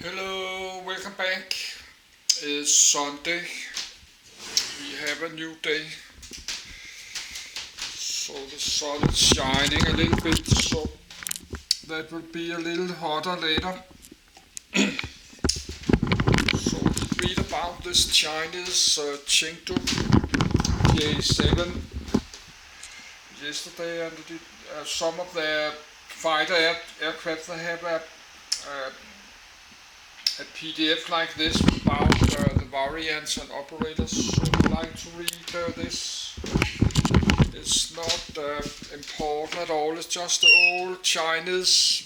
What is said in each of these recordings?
Hello, welcome back. It's Sunday. We have a new day. So the sun is shining a little bit, so that will be a little hotter later. So read about this Chinese Chengdu J-7 yesterday, and some of the fighter aircraft they have a PDF like this about the variants and operators. So I'd like to read this. It's not important at all, it's just the old Chinese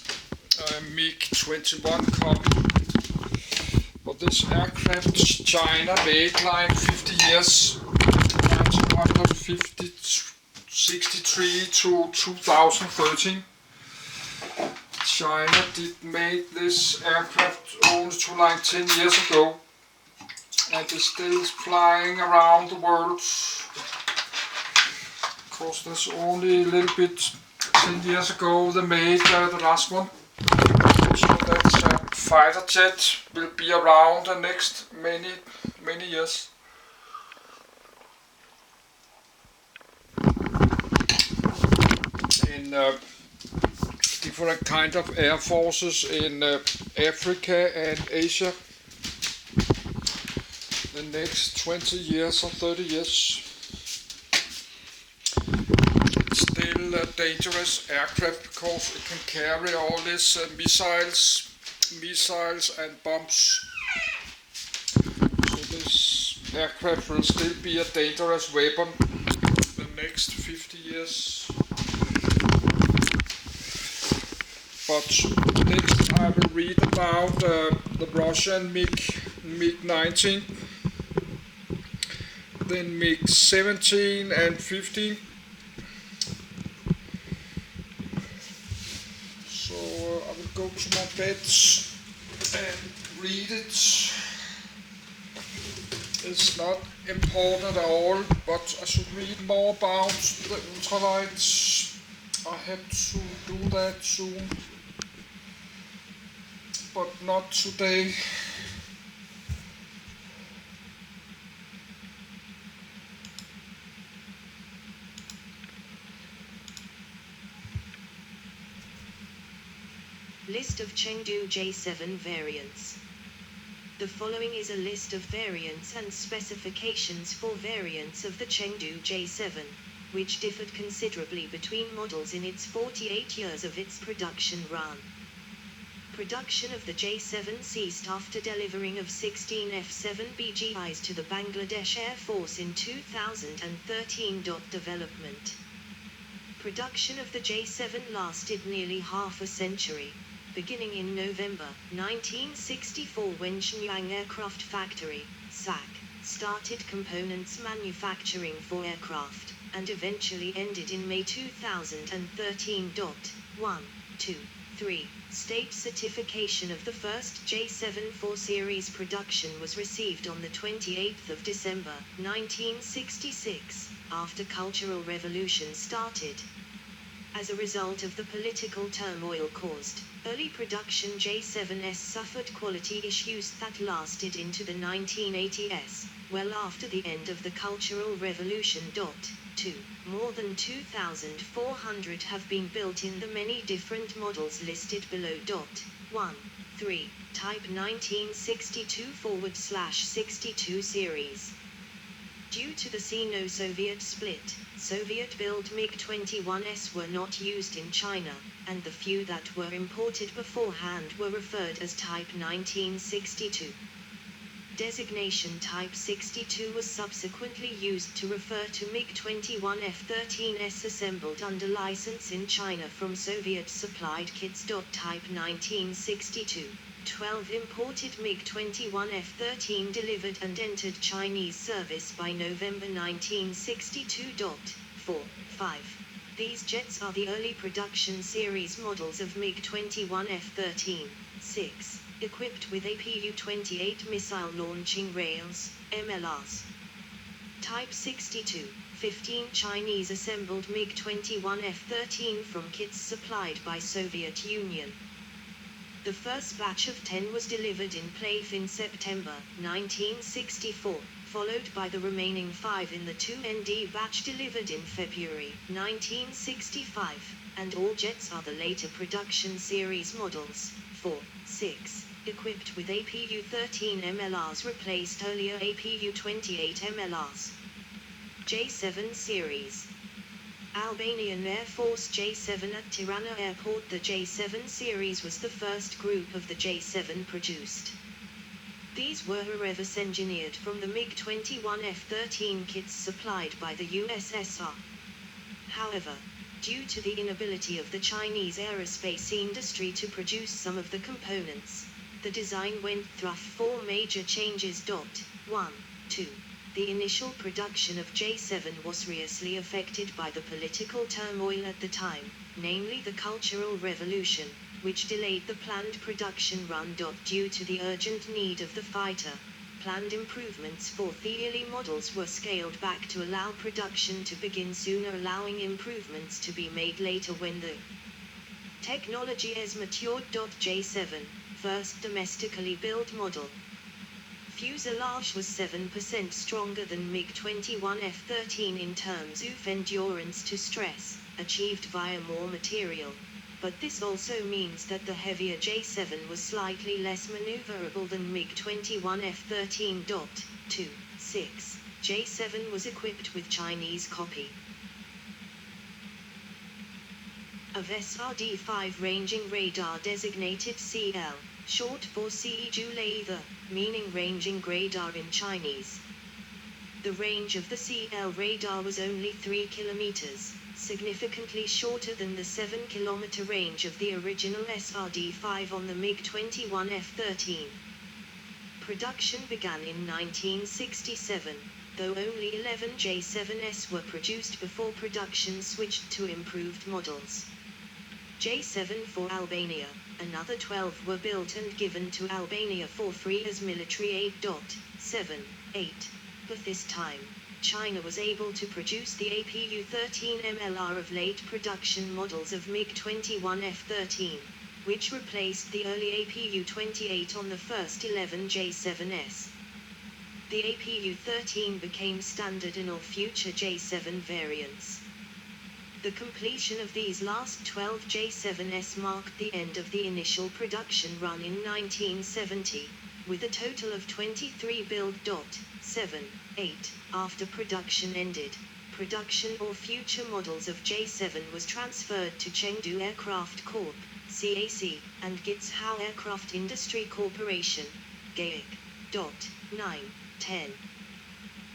MiG-21 copy. But this aircraft China made like 50 years, 1963 to 2013. China did make this aircraft only to like 10 years ago, and it's still flying around the world. Of course, that's only a little bit 10 years ago they made the last one. So that's a fighter jet will be around the next many years. In different kind of air forces in Africa and Asia. The next 20 years or 30 years. It's still a dangerous aircraft because it can carry all these missiles and bombs. So this aircraft will still be a dangerous weapon the next 50 years. But next I will read about the Russian MiG-19, then MiG-17 and 15. So I will go to my bed and read it. It's not important at all, but I should read more about the ultralights. I have to do that soon, but not today. List of Chengdu J-7 variants. The following is a list of variants and specifications for variants of the Chengdu J-7, which differed considerably between models in its 48 years of its production run. Production of the J-7 ceased after delivering of 16 F-7BGIs to the Bangladesh Air Force in 2013. Development. Production of the J-7 lasted nearly half a century, beginning in November 1964 when Shenyang Aircraft Factory, SAC, started components manufacturing for aircraft, and eventually ended in May 2013. 1, 2, 3. State certification of the first J-7 4 series production was received on the 28th of December 1966, after Cultural Revolution started. As a result of the political turmoil caused, early production J-7s suffered quality issues that lasted into the 1980s, well after the end of the Cultural Revolution. 2. More than 2,400 have been built in the many different models listed below. 1. 3. Type 1962/62 series. Due to the Sino-Soviet split, Soviet-built MiG-21s were not used in China, and the few that were imported beforehand were referred as Type 1962. Designation Type 62 was subsequently used to refer to MiG-21 F-13s assembled under license in China from Soviet-supplied kits. Type 1962. 12 imported MiG-21 F-13 delivered and entered Chinese service by November 1962. 4, 5. These jets are the early production series models of MiG-21 F-13. 6. Equipped with APU-28 missile launching rails, MLRs. Type 62. 15 Chinese assembled MiG-21 F-13 from kits supplied by Soviet Union. The first batch of 10 was delivered in Plath in September 1964, followed by the remaining 5 in the 2ND batch delivered in February 1965, and all jets are the later production series models, 4, 6, equipped with APU-13 MLRs replaced earlier APU-28 MLRs. J-7 series. Albanian Air Force J-7 at Tirana Airport. The J-7 series was the first group of the J-7 produced. These were reverse engineered from the MiG-21 F-13 kits supplied by the USSR. However, due to the inability of the Chinese aerospace industry to produce some of the components, the design went through 4 major changes. 1, 2. The initial production of J-7 was seriously affected by the political turmoil at the time, namely the Cultural Revolution, which delayed the planned production run. Due to the urgent need of the fighter, planned improvements for the early models were scaled back to allow production to begin sooner, allowing improvements to be made later when the technology has matured. J-7, first domestically built model. Fuselage was 7% stronger than MiG-21 F-13 in terms of endurance to stress, achieved via more material. But this also means that the heavier J-7 was slightly less maneuverable than MiG-21 F-13. 2, 6. J-7 was equipped with Chinese copy of SRD-5 ranging radar designated CL, short for Seiju, meaning ranging radar in Chinese. The range of the CL radar was only 3 kilometers, significantly shorter than the 7-kilometer range of the original SRD-5 on the MiG-21 F-13. Production began in 1967, though only 11 J-7s were produced before production switched to improved models. J-7 for Albania, another 12 were built and given to Albania for free as military aid. 7, 8. But this time, China was able to produce the APU-13 MLR of late production models of MiG-21 F-13, which replaced the early APU-28 on the first 11 J-7s. The APU-13 became standard in all future J-7 variants. The completion of these last 12 J-7s marked the end of the initial production run in 1970, with a total of 23 built. 7, 8. After production ended, production or future models of J-7 was transferred to Chengdu Aircraft Corp. CAC, and Gitshao Aircraft Industry Corporation, GAIC. 9, 10.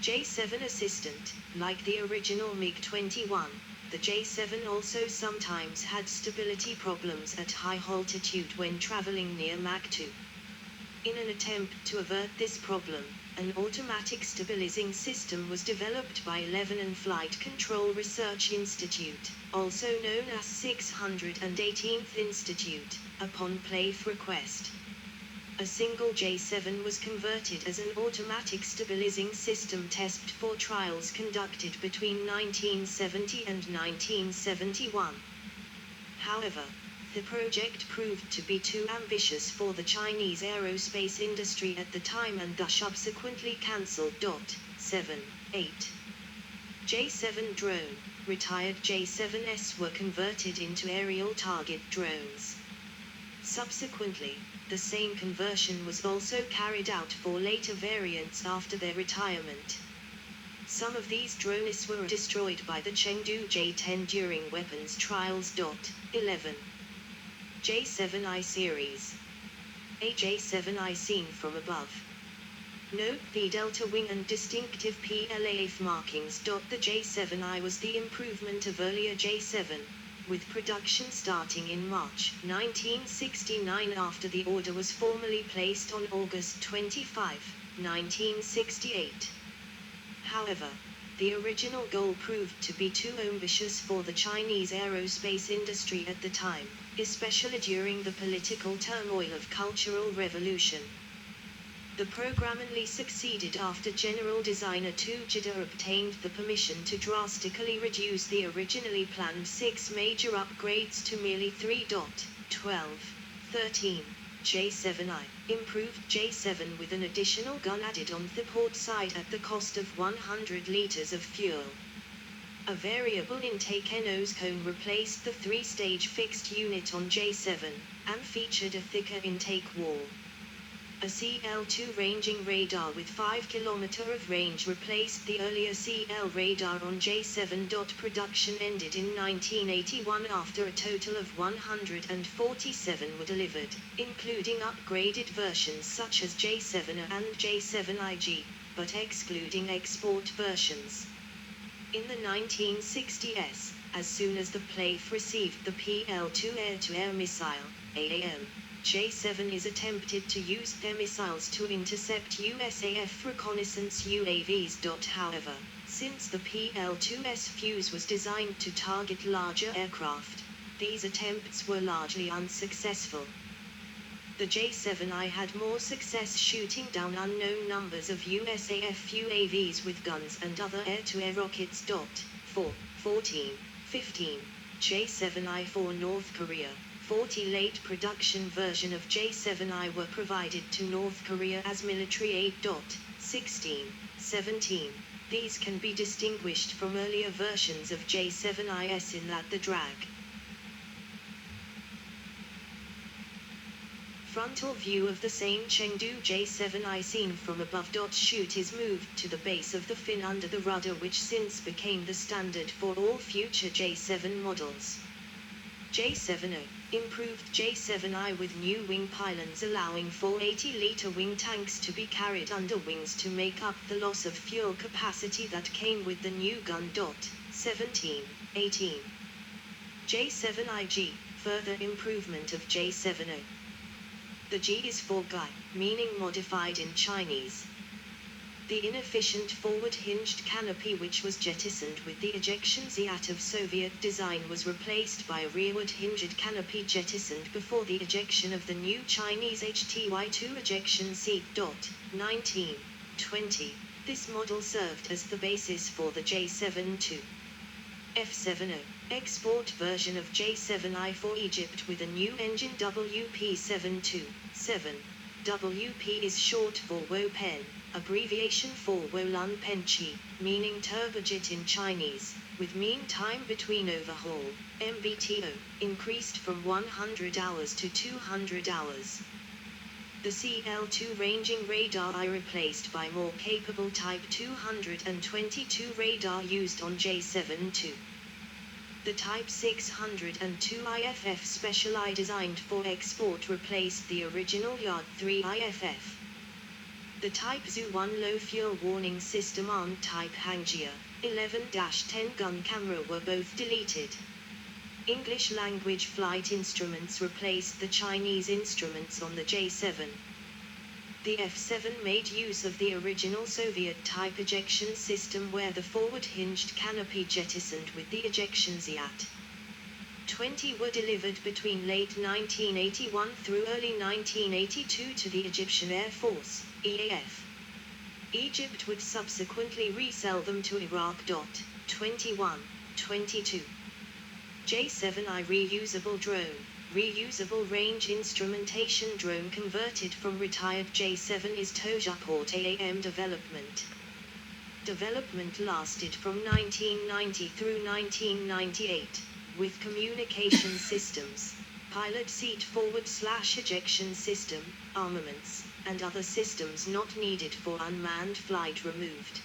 J-7 Assistant, like the original MiG-21, the J-7 also sometimes had stability problems at high altitude when traveling near Mach 2. In an attempt to avert this problem, an automatic stabilizing system was developed by Lebanon Flight Control Research Institute, also known as 618th Institute, upon Plath request. A single J-7 was converted as an automatic stabilizing system test for trials conducted between 1970 and 1971. However, the project proved to be too ambitious for the Chinese aerospace industry at the time and thus subsequently cancelled. 7, 8. J-7 drone. Retired J-7s were converted into aerial target drones. Subsequently, the same conversion was also carried out for later variants after their retirement. Some of these drones were destroyed by the Chengdu J-10 during weapons trials. 11. J-7I series. A J-7I seen from above. Note the delta wing and distinctive PLAF markings. The J-7I was the improvement of earlier J-7, with production starting in March 1969 after the order was formally placed on August 25, 1968. However, the original goal proved to be too ambitious for the Chinese aerospace industry at the time, especially during the political turmoil of Cultural Revolution. The program only succeeded after General Designer Tujida obtained the permission to drastically reduce the originally planned 6 major upgrades to merely 3. 12, 13. J-7I, improved J-7 with an additional gun added on the port side at the cost of 100 liters of fuel. A variable intake nose cone replaced the 3-stage fixed unit on J-7, and featured a thicker intake wall. A CL2 ranging radar with 5 km of range replaced the earlier CL radar on J-7. Production ended in 1981 after a total of 147 were delivered, including upgraded versions such as J-7 and J-7IG, but excluding export versions. In the 1960s, as soon as the plane received the PL-2 air-to-air missile, AAM, J-7 is attempted to use their missiles to intercept USAF reconnaissance UAVs. However, since the PL-2's fuse was designed to target larger aircraft, these attempts were largely unsuccessful. The J-7I had more success shooting down unknown numbers of USAF UAVs with guns and other air-to-air rockets. 4, 14, 15. J-7I for North Korea. 40 late production version of J-7I were provided to North Korea as military aid. 16, 17. These can be distinguished from earlier versions of J-7IS in that the drag frontal view of the same Chengdu J-7I seen from above. Chute is moved to the base of the fin under the rudder, which since became the standard for all future J-7 models. J-7O, improved J-7I with new wing pylons allowing 480-liter wing tanks to be carried under wings to make up the loss of fuel capacity that came with the new gun. 17, 18. J-7IG, further improvement of J-7O. The G is for Guy, meaning modified in Chinese. The inefficient forward-hinged canopy, which was jettisoned with the ejection seat of Soviet design, was replaced by a rearward-hinged canopy jettisoned before the ejection of the new Chinese HTY2 ejection seat. 19, 20. This model served as the basis for the J-7-2. F-7O, export version of J-7I for Egypt with a new engine WP-727. WP is short for Wo Pen, abbreviation for Wolun Penchi, meaning turbojet in Chinese, with mean time between overhaul, MBTO, increased from 100 hours to 200 hours. The CL2 ranging radar I replaced by more capable Type 222 radar used on J-7-2. The Type 602 IFF special I designed for export replaced the original Yard 3 IFF. The Type ZU-1 low fuel warning system on Type Hangzhou 11-10 gun camera were both deleted. English language flight instruments replaced the Chinese instruments on the J-7. The F-7 made use of the original Soviet type ejection system where the forward-hinged canopy jettisoned with the ejection seat. 20 were delivered between late 1981 through early 1982 to the Egyptian Air Force, EAF. Egypt would subsequently resell them to Iraq. 21, 22. J-7I reusable drone, reusable range instrumentation drone converted from retired J-7 is Tojaport AAM development. Development lasted from 1990 through 1998, with communication systems, pilot seat forward/ejection system, armaments, and other systems not needed for unmanned flight removed.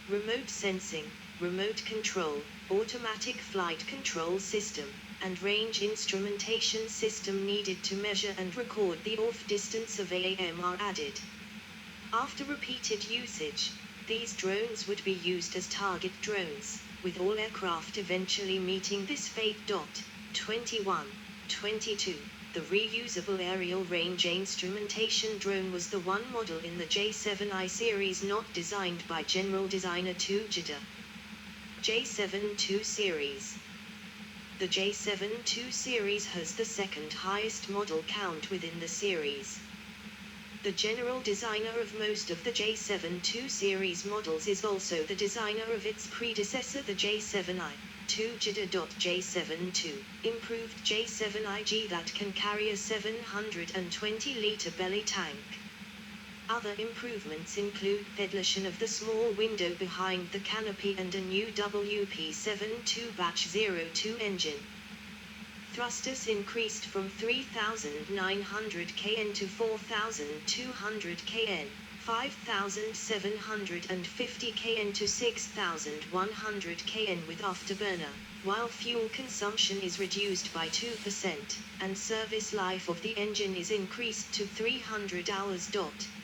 Remote sensing, remote control, automatic flight control system, and range instrumentation system needed to measure and record the off distance of AAM are added. After repeated usage, these drones would be used as target drones, with all aircraft eventually meeting this fate. 21, 22. The reusable aerial range instrumentation drone was the one model in the J-7I series not designed by General Designer 2 Jeddah. J-7-2 series. The J-7-2 series has the second highest model count within the series. The general designer of most of the J-7-2 series models is also the designer of its predecessor, the J-7I. 2 J-7-2, improved J-7IG that can carry a 720-litre belly tank. Other improvements include ventilation of the small window behind the canopy and a new WP72 Batch 02 engine. Thrusters increased from 3,900 kN to 4,200 kN, 5,750 kN to 6,100 kN with afterburner, while fuel consumption is reduced by 2%, and service life of the engine is increased to 300 hours.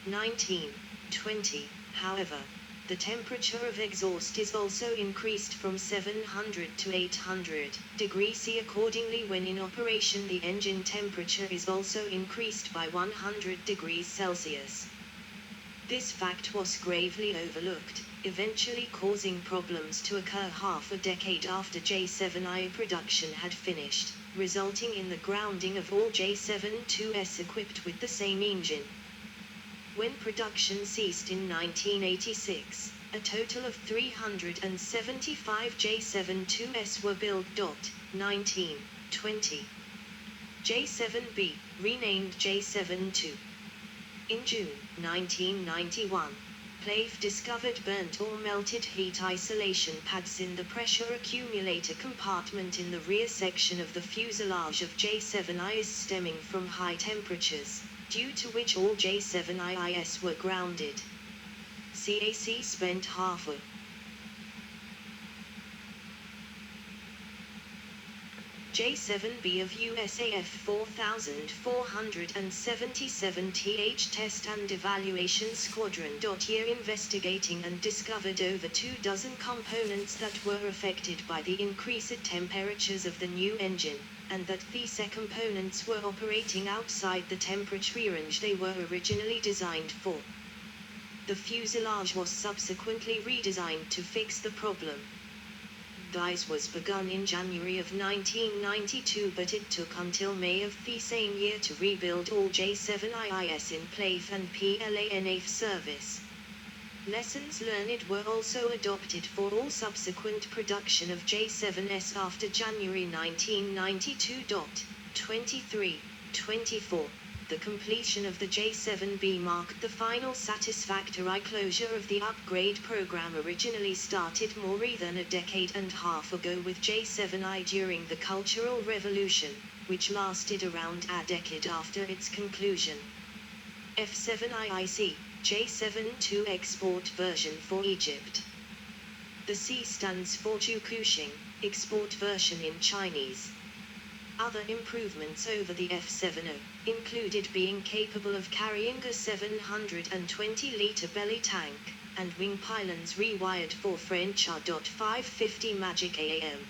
1920. However, the temperature of exhaust is also increased from 700 to 800 degrees C. Accordingly, when in operation, the engine temperature is also increased by 100 degrees Celsius. This fact was gravely overlooked, eventually causing problems to occur half a decade after J-7I production had finished, resulting in the grounding of all J-7-2s equipped with the same engine. When production ceased in 1986, a total of 375 J-7-2s were built. 1920. J-7B, renamed J-7-2. In June 1991, Plaife discovered burnt or melted heat isolation pads in the pressure accumulator compartment in the rear section of the fuselage of J-7Is stemming from high temperatures, due to which all J-7Is were grounded. CAC spent half a J-7B of USAF 4477 TH Test and Evaluation Squadron. Year investigating and discovered over 24 components that were affected by the increased temperatures of the new engine, and that these components were operating outside the temperature range they were originally designed for. The fuselage was subsequently redesigned to fix the problem. Dies was begun in January of 1992, but it took until May of the same year to rebuild all J-7Is in Plaife and PLANAF service. Lessons learned were also adopted for all subsequent production of J-7s after January 1992. 23-24. The completion of the J-7B marked the final satisfactory closure of the upgrade program originally started more than a decade and a half ago with J-7I during the Cultural Revolution, which lasted around a decade after its conclusion. F7IIC, J-7-2 export version for Egypt. The C stands for Jukushing, export version in Chinese. Other improvements over the F7O included being capable of carrying a 720-litre belly tank, and wing pylons rewired for French R.550 Magic AAM.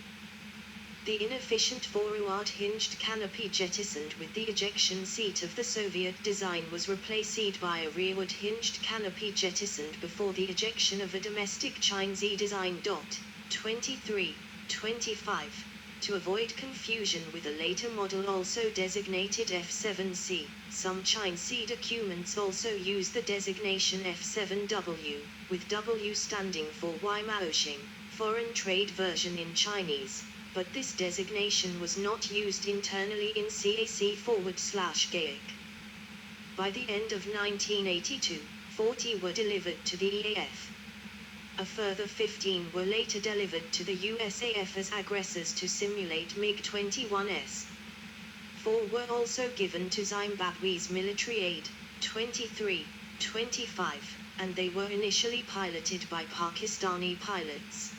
The inefficient forward hinged canopy jettisoned with the ejection seat of the Soviet design was replaced by a rearward hinged canopy jettisoned before the ejection of a domestic Chinese design. 23-25. To avoid confusion with a later model also designated F7C, some Chinese documents also use the designation F7W, with W standing for Weimaoxing, foreign trade version in Chinese, but this designation was not used internally in CAC/GAIC. By the end of 1982, 40 were delivered to the EAF. A further 15 were later delivered to the USAF as aggressors to simulate MiG-21s. 4 were also given to Zimbabwe's military aid, 23-25, and they were initially piloted by Pakistani pilots.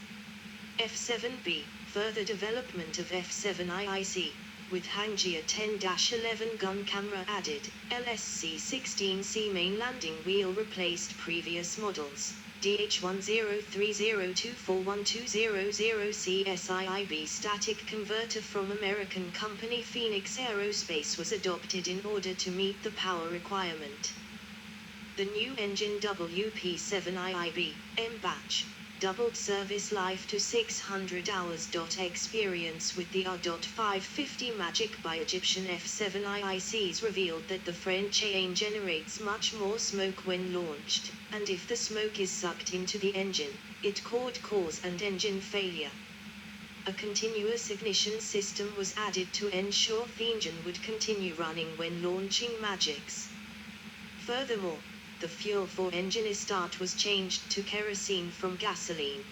F7B, further development of F7IIC, with Hangzhou 10-11 gun camera added, LSC-16C main landing wheel replaced previous models. DH1030241200 CSIIB static converter from American company Phoenix Aerospace was adopted in order to meet the power requirement. The new engine WP7IIB, M batch, doubled service life to 600 hours. Experience with the R.550 Magic by Egyptian F7IICs revealed that the French engine generates much more smoke when launched, and if the smoke is sucked into the engine, it could cause an engine failure. A continuous ignition system was added to ensure the engine would continue running when launching magics. Furthermore, the fuel for engine start was changed to kerosene from gasoline.